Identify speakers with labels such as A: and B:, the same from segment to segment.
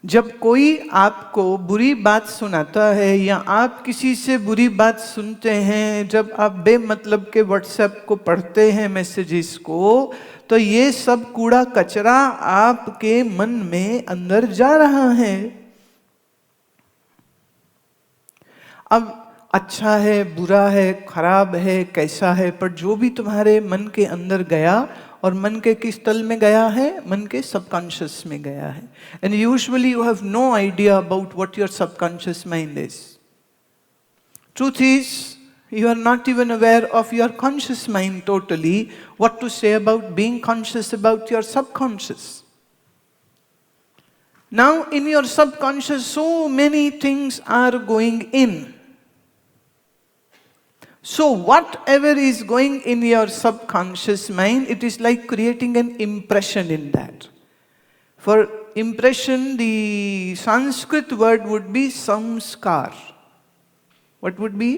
A: जब कोई आपको बुरी बात सुनाता है या आप किसी से बुरी बात सुनते हैं, जब आप बेमतलब के व्हाट्सएप को पढ़ते हैं, मैसेजेस को, तो ये सब कूड़ा कचरा आपके मन में अंदर जा रहा है। अब अच्छा है, बुरा है, खराब है, कैसा है, पर जो भी तुम्हारे मन के अंदर गया, और मन के किस तल में गया है? मन के सबकॉन्शियस में गया है। And usually you have no idea about what your subconscious mind is. Truth is you are not even aware of your conscious mind totally. What to say about being conscious about your subconscious? Now in your subconscious so many things are going in. So whatever is going in your subconscious mind, it is like creating an impression in that. For impression, the Sanskrit word would be samskar. What would be?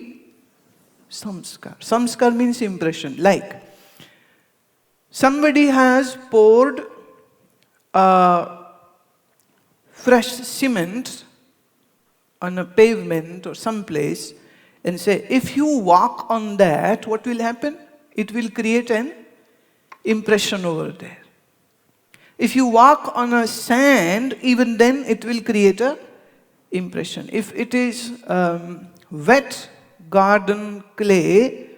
A: Samskar. Samskar means impression. Like somebody has poured fresh cement on a pavement or someplace, and say, if you walk on that, what will happen? It will create an impression over there. If you walk on a sand, even then it will create a impression. If it is wet garden clay,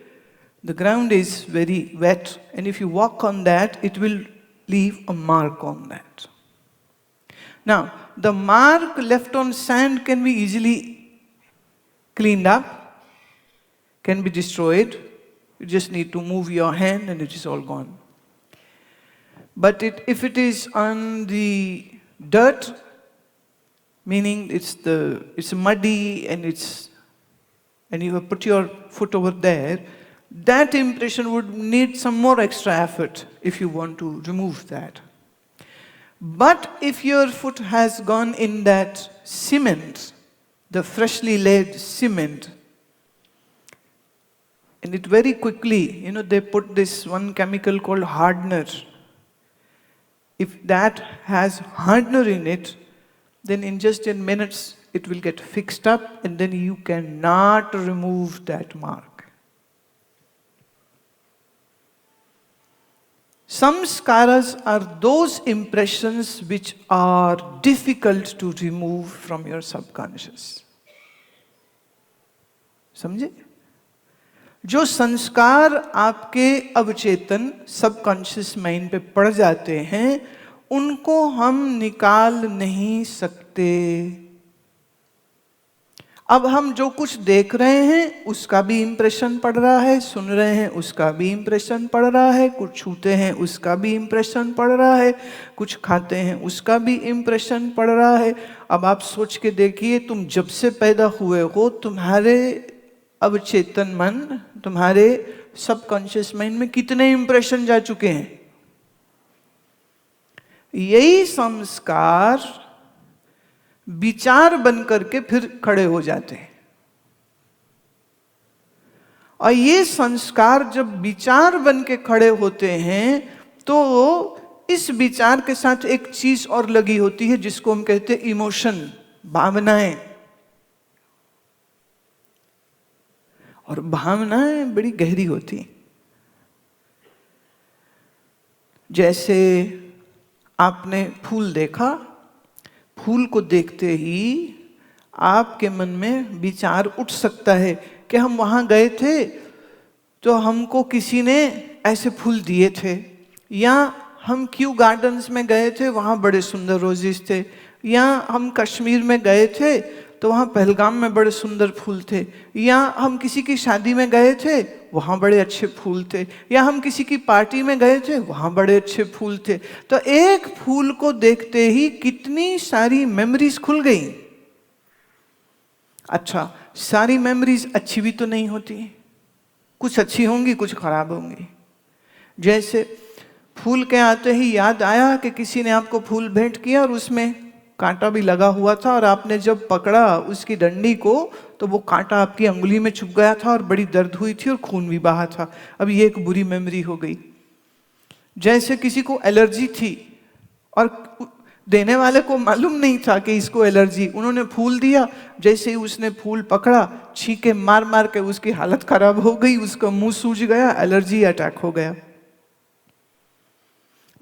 A: the ground is very wet, and if you walk on that, it will leave a mark on that. Now, the mark left on sand can be easily cleaned up, can be destroyed. You just need to move your hand and it is all gone. But if it is on the dirt, meaning it's muddy and you have put your foot over there, that impression would need some more extra effort if you want to remove that. But if your foot has gone in that cement, the freshly laid cement, and it very quickly, they put this one chemical called hardener. If that has hardener in it, then in just 10 minutes it will get fixed up, and then you cannot remove that mark. Samskaras are those impressions which are difficult to remove from your subconscious. समझे? जो संस्कार आपके अवचेतन subconscious mind पे पड़ जाते हैं, उनको हम निकाल नहीं सकते। अब हम जो कुछ देख रहे हैं उसका भी इंप्रेशन पड़ रहा है, सुन रहे हैं उसका भी इंप्रेशन पड़ रहा है, कुछ छूते हैं उसका भी इंप्रेशन पड़ रहा है, कुछ खाते हैं उसका भी इंप्रेशन पड़ रहा है। अब आप सोच के देखिए, तुम जब से पैदा हुए हो, तुम्हारे अवचेतन मन, तुम्हारे सबकॉन्शियस माइंड में कितने इंप्रेशन जा चुके हैं। यही संस्कार विचार बन करके फिर खड़े हो जाते हैं, और ये संस्कार जब विचार बन के खड़े होते हैं, तो इस विचार के साथ एक चीज और लगी होती है जिसको हम कहते हैं इमोशन, भावनाएं। और भावनाएं बड़ी गहरी होती। जैसे आपने फूल देखा, फूल को देखते ही आपके मन में विचार उठ सकता है कि हम वहां गए थे तो हमको किसी ने ऐसे फूल दिए थे, या हम क्यू गार्डन्स में गए थे, वहां बड़े सुंदर रोजेस थे, या हम कश्मीर में गए थे तो वहाँ पहलगाम में बड़े सुंदर फूल थे, या हम किसी की शादी में गए थे, वहाँ बड़े अच्छे फूल थे, या हम किसी की पार्टी में गए थे, वहाँ बड़े अच्छे फूल थे। तो एक फूल को देखते ही कितनी सारी मेमोरीज खुल गई। अच्छा, सारी मेमोरीज अच्छी भी तो नहीं होती, कुछ अच्छी होंगी, कुछ खराब होंगी। जैसे फूल के आते ही याद आया कि किसी ने आपको फूल भेंट किया और उसमें कांटा भी लगा हुआ था, और आपने जब पकड़ा उसकी डंडी को तो वो कांटा आपकी अंगुली में चुभ गया था और बड़ी दर्द हुई थी और खून भी बहा था। अब ये एक बुरी मेमोरी हो गई। जैसे किसी को एलर्जी थी और देने वाले को मालूम नहीं था कि इसको एलर्जी, उन्होंने फूल दिया, जैसे ही उसने फूल पकड़ा, छींके मार मार के उसकी हालत खराब हो गई, उसका मुंह सूज गया, एलर्जी अटैक हो गया।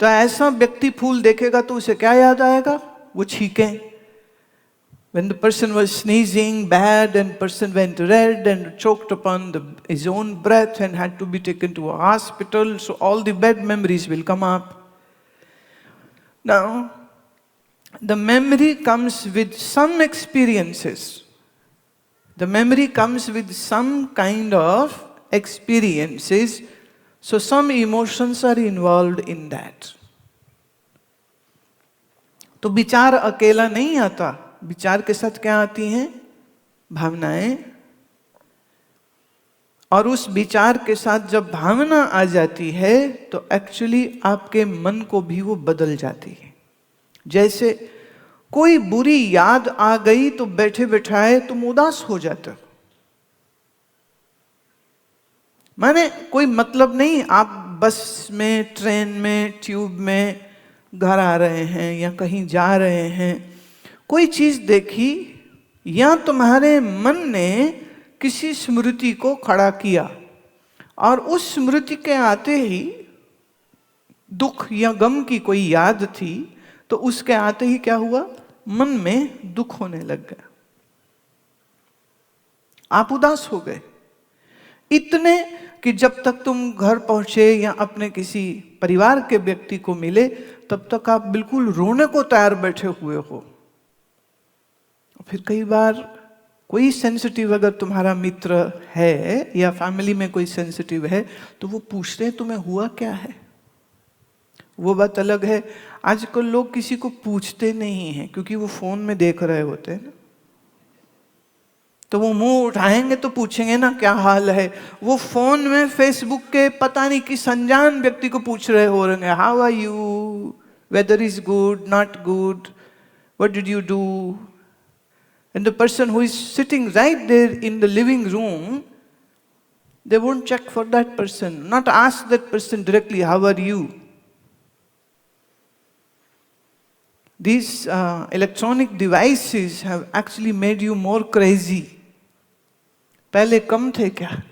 A: तो ऐसा व्यक्ति फूल देखेगा तो उसे क्या याद आएगा? वो छींके। When the person was sneezing bad and person went red and choked upon his own breath and had to be taken to a hospital, so all the bad memories will come up. Now, the memory comes with some experiences. The memory comes with some kind of experiences, so some emotions are involved in that. तो विचार अकेला नहीं आता, विचार के साथ क्या आती हैं? भावनाएं। और उस विचार के साथ जब भावना आ जाती है तो एक्चुअली आपके मन को भी वो बदल जाती है। जैसे कोई बुरी याद आ गई तो बैठे बैठाए तुम उदास हो जाते हो। माने कोई मतलब नहीं, आप बस में, ट्रेन में, ट्यूब में घर आ रहे हैं या कहीं जा रहे हैं, कोई चीज देखी या तुम्हारे मन ने किसी स्मृति को खड़ा किया और उस स्मृति के आते ही दुख या गम की कोई याद थी, तो उसके आते ही क्या हुआ? मन में दुख होने लग गया, आप उदास हो गए। इतने कि जब तक तुम घर पहुंचे या अपने किसी परिवार के व्यक्ति को मिले तब तक आप बिल्कुल रोने को तैयार बैठे हुए हो। फिर कई बार कोई सेंसिटिव अगर तुम्हारा मित्र है या फैमिली में कोई सेंसिटिव है तो वो पूछते हैं तुम्हें हुआ क्या है। वो बात अलग है, आजकल लोग किसी को पूछते नहीं हैं क्योंकि वो फोन में देख रहे होते हैं ना, तो वो मुंह उठाएंगे तो पूछेंगे ना क्या हाल है। वो फोन में फेसबुक के पता नहीं किस अनजान व्यक्ति को पूछ रहे हो रहे हैं, how are you, weather is good, not good, what did you do. And the person who is sitting right there in the living room, they won't check for that person, not ask that person directly, how are you? These electronic devices have actually made you more crazy. पहले कम थे क्या?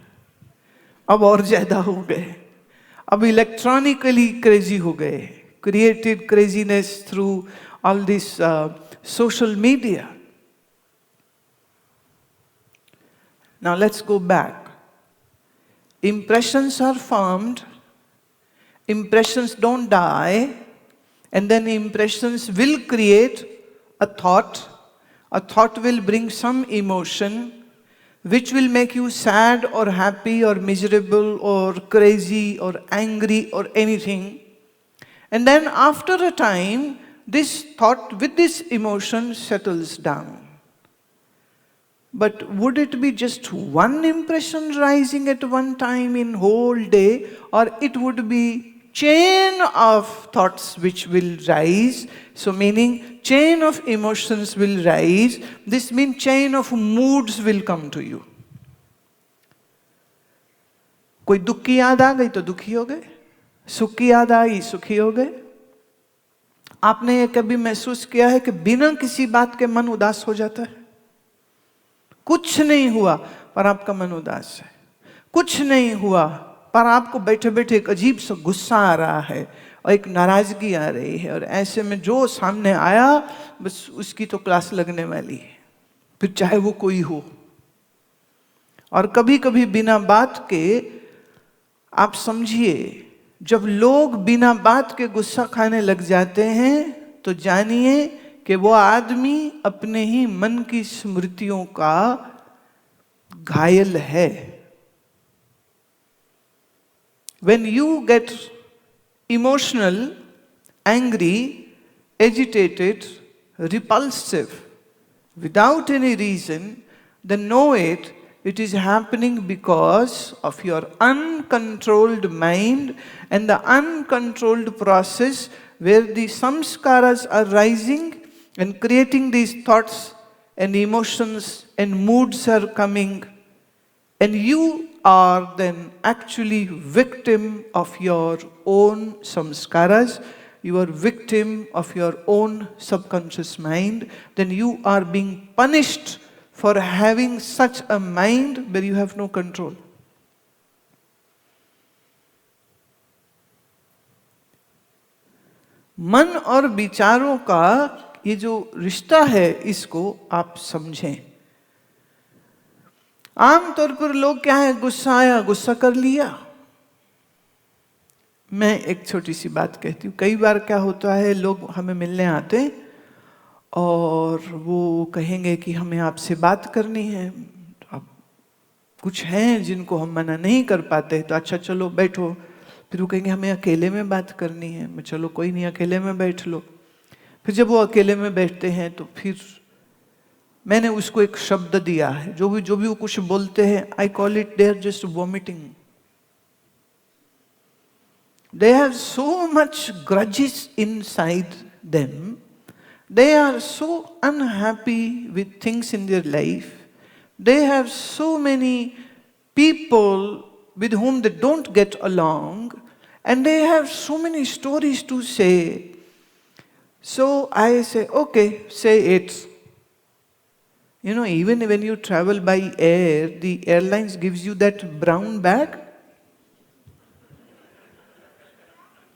A: अब और ज्यादा हो गए। अब electronically crazy हो गए, created craziness through all this social media. Now let's go back. Impressions are formed, impressions don't die, and then impressions will create a thought. A thought will bring some emotion which will make you sad or happy or miserable or crazy or angry or anything. And then after a time, this thought with this emotion settles down. But would it be just one impression rising at one time in whole day, or it would be chain of thoughts which will rise? So meaning chain of emotions will rise. This means chain of moods will come to you. कोई दुख की याद आ गई तो दुखी हो गए, सुख की याद आई सुखी हो गए। आपने ये कभी महसूस किया है कि बिना किसी बात के मन उदास हो जाता है? कुछ नहीं हुआ पर आपका मन उदास है, कुछ नहीं हुआ पर आपको बैठे बैठे एक अजीब सा गुस्सा आ रहा है और एक नाराजगी आ रही है, और ऐसे में जो सामने आया बस उसकी तो क्लास लगने वाली है, फिर चाहे वो कोई हो। और कभी कभी बिना बात के, आप समझिए, जब लोग बिना बात के गुस्सा खाने लग जाते हैं तो जानिए कि वो आदमी अपने ही मन की स्मृतियों का घायल है। When you get emotional, angry, agitated, repulsive, without any reason, then know it is happening because of your uncontrolled mind and the uncontrolled process where the samskaras are rising and creating these thoughts and emotions and moods are coming, and you are then actually victim of your own samskaras. you are victim of your own subconscious mind, then you are being punished for having such a mind where you have no control. मन और विचारों का ये जो रिश्ता है, इसको आप समझें. आमतौर पर लोग क्या है, गुस्सा आया, गुस्सा कर लिया. मैं एक छोटी सी बात कहती हूँ. कई बार क्या होता है, लोग हमें मिलने आते हैं और वो कहेंगे कि हमें आपसे बात करनी है. अब कुछ हैं जिनको हम मना नहीं कर पाते, तो अच्छा चलो बैठो. फिर वो कहेंगे हमें अकेले में बात करनी है. मैं चलो कोई नहीं, अकेले में बैठ लो. फिर जब वो अकेले में बैठते हैं तो फिर मैंने उसको एक शब्द दिया है, जो भी वो कुछ बोलते हैं, I call it they are just vomiting. They have so much grudges inside them. They are so unhappy with things in their life. They have so many people with whom they don't get along, and they have so many stories to say. So I say, okay, say it. You know, even when you travel by air, the airlines gives you that brown bag.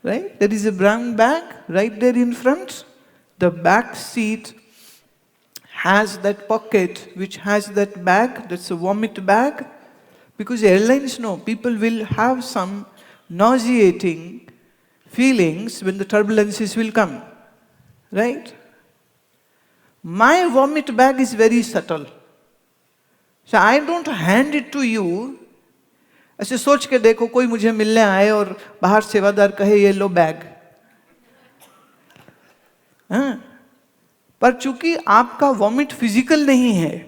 A: Right? There is a brown bag right there in front. The back seat has that pocket which has that bag, that's a vomit bag. Because airlines know people will have some nauseating feelings when the turbulences will come. Right? My vomit bag is very subtle. So I don't hand it to you. ऐसे सोच के देखो, कोई मुझे मिलने आए और बाहर सेवादार कहे ये लो बैग. हाँ? पर चूंकि आपका वॉमिट फिजिकल नहीं है,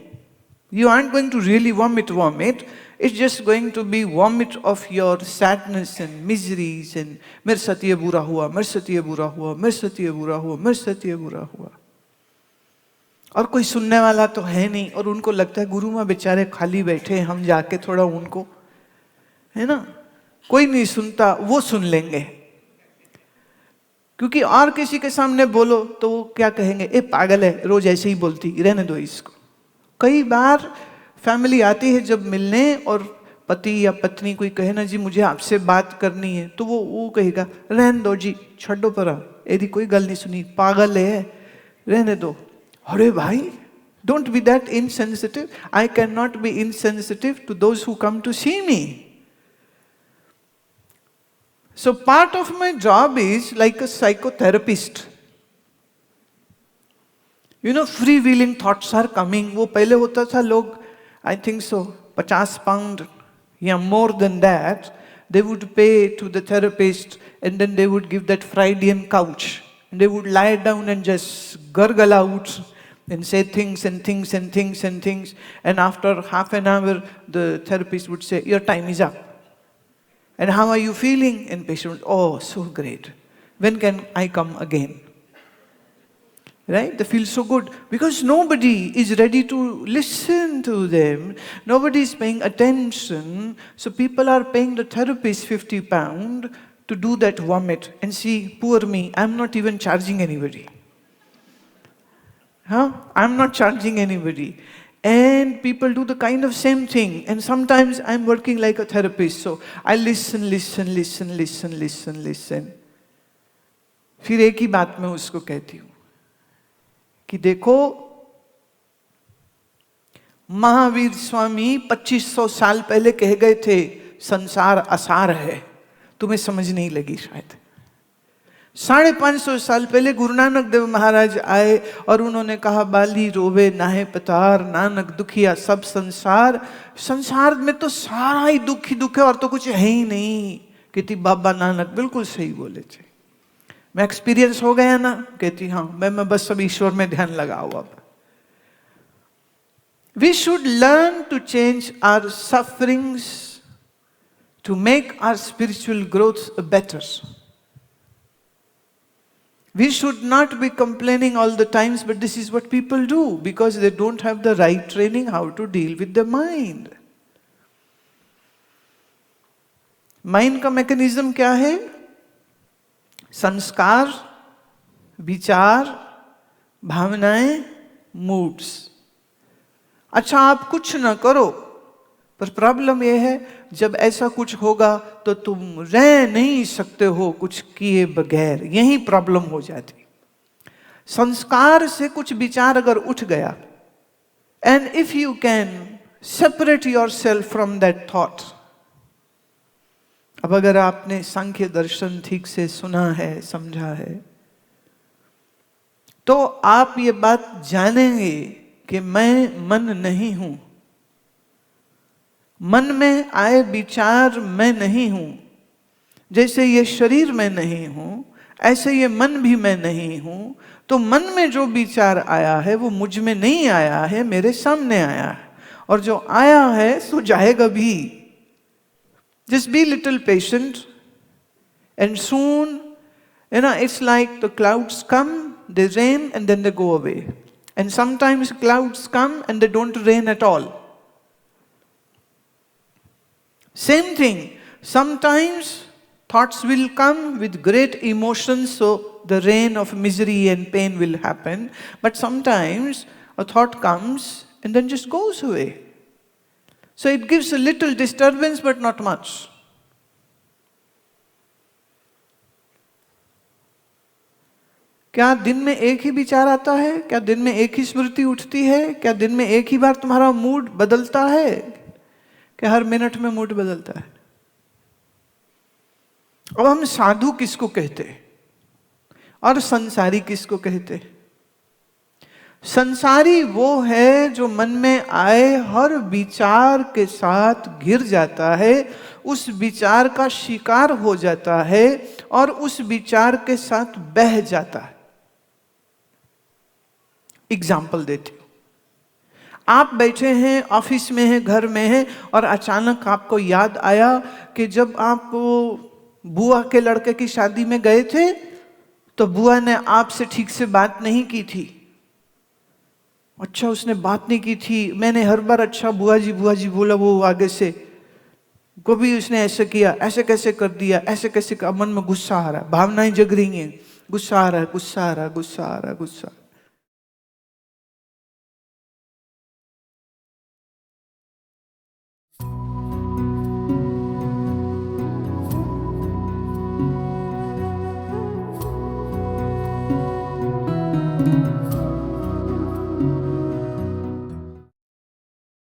A: you aren't going to really vomit. It's just going to be vomit of your sadness and miseries and मेरे साथ ये बुरा हुआ, मेरे साथ ये बुरा हुआ, मेरे साथ ये बुरा हुआ, मेरे साथ ये बुरा हुआ. और कोई सुनने वाला तो है नहीं, और उनको लगता है गुरु माँ बेचारे खाली बैठे, हम जाके थोड़ा उनको, है ना, कोई नहीं सुनता, वो सुन लेंगे. क्योंकि और किसी के सामने बोलो तो वो क्या कहेंगे, ए पागल है, रोज ऐसे ही बोलती, रहने दो इसको. कई बार फैमिली आती है जब मिलने, और पति या पत्नी कोई कहे ना जी मुझे आपसे बात करनी है, तो वो कहेगा रहने दो जी, छड्डो परा, यदि कोई गल नहीं सुनी, पागल है, रहने दो. अरे भाई, don't be that insensitive. I can not be insensitive to those who come to see me. So part of my job is like a psychotherapist. You know, freewheeling thoughts are coming. वो पहले होता था, लोग I think so 50 pound या more than that, they would pay to the therapist, and then they would give that Freudian couch, and they would lie down and just gurgle out and say things and things and things and things, and after half an hour the therapist would say your time is up. And how are you feeling? And patient, oh, so great. When can I come again? Right? They feel so good because nobody is ready to listen to them. Nobody is paying attention. So people are paying the therapist 50 pound to do that vomit. And see, poor me, I'm not even charging anybody. I'm not charging anybody. And people do the kind of same thing. And sometimes I'm working like a therapist. So I listen. फिर एक ही बात मैं उसको कहती हूँ कि देखो, महावीर स्वामी 2500 साल पहले कह गए थे संसार असार है. तुम्हें समझ नहीं लगी शायद. 550 साल पहले गुरु नानक देव महाराज आए और उन्होंने कहा बाली रोवे नाहे पतार, नानक दुखिया सब संसार. संसार में तो सारा ही दुख है और तो कुछ है ही नहीं. कहती बाबा नानक बिल्कुल सही बोले थे. मैं एक्सपीरियंस हो गया ना. कहती हाँ, मैं बस सब ईश्वर में ध्यान लगाओ. अब we should learn to change our sufferings to make our spiritual growth better. We should not be complaining all the times, but this is what people do because they don't have the right training how to deal with the mind. Mind का mechanism क्या है? संस्कार विचार, भावनाएं, moods. अच्छा, आप कुछ ना करो, पर प्रॉब्लम यह है जब ऐसा कुछ होगा तो तुम रह नहीं सकते हो कुछ किए बगैर। यही प्रॉब्लम हो जाती। संस्कार से कुछ विचार अगर उठ गया, and if you can separate yourself from that thought. अब अगर आपने सांख्य दर्शन ठीक से सुना है, समझा है, तो आप ये बात जानेंगे कि मैं मन नहीं हूं। मन में आए विचार मैं नहीं हूं। जैसे ये शरीर में नहीं हूं, ऐसे ये मन भी मैं नहीं हूं। तो मन में जो विचार आया है वो मुझ में नहीं आया है, मेरे सामने आया है। और जो आया है सो जाएगा भी। Just be little patient, and soon, it's like the clouds come, they rain, and then they go away. And sometimes clouds come and they don't rain at all. Same thing. Sometimes thoughts will come with great emotions, so the rain of misery and pain will happen. But sometimes a thought comes and then just goes away. So it gives a little disturbance, but not much. क्या दिन में एक ही विचार आता है? क्या दिन में एक ही स्मृति उठती है? क्या दिन में एक ही बार तुम्हारा मूड बदलता है? क्या हर मिनट में मूड बदलता है? अब हम साधु किसको कहते हैं और संसारी किसको कहते हैं? संसारी वो है जो मन में आए हर विचार के साथ घिर जाता है, उस विचार का शिकार हो जाता है और उस विचार के साथ बह जाता है। एग्जाम्पल देती हूं। आप बैठे हैं, ऑफिस में हैं, घर में हैं, और अचानक आपको याद आया कि जब आप बुआ के लड़के की शादी में गए थे तो बुआ ने आपसे ठीक से बात नहीं की थी। अच्छा, उसने बात नहीं की थी। मैंने हर बार अच्छा बुआ जी बोला, वो आगे से कभी उसने ऐसे किया, ऐसे कैसे कर दिया, ऐसे कैसे कर। मन में गुस्सा आ रहा है, भावनाएं जग रही हैं, गुस्सा आ रहा है, गुस्सा आ रहा है, गुस्सा आ रहा है, गुस्सा।
B: thank you